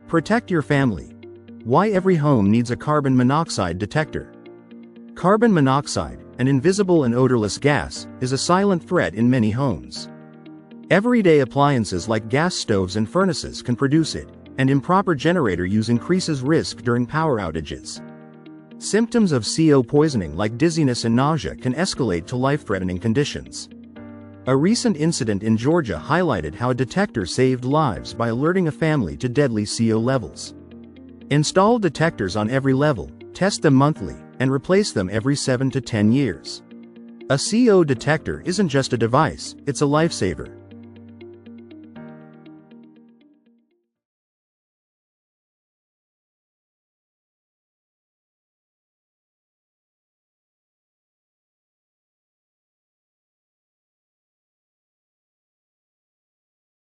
Protect your family. Why every home needs a carbon monoxide detector. Carbon monoxide, an invisible and odorless gas, is a silent threat in many homes. Everyday appliances like gas stoves and furnaces can produce it, and improper generator use increases risk during power outages. Symptoms of CO poisoning like dizziness and nausea can escalate to life-threatening conditions. A recent incident in Georgia highlighted how a detector saved lives by alerting a family to deadly CO levels. Install detectors on every level, test them monthly, and replace them every 7 to 10 years. A CO detector isn't just a device, it's a lifesaver.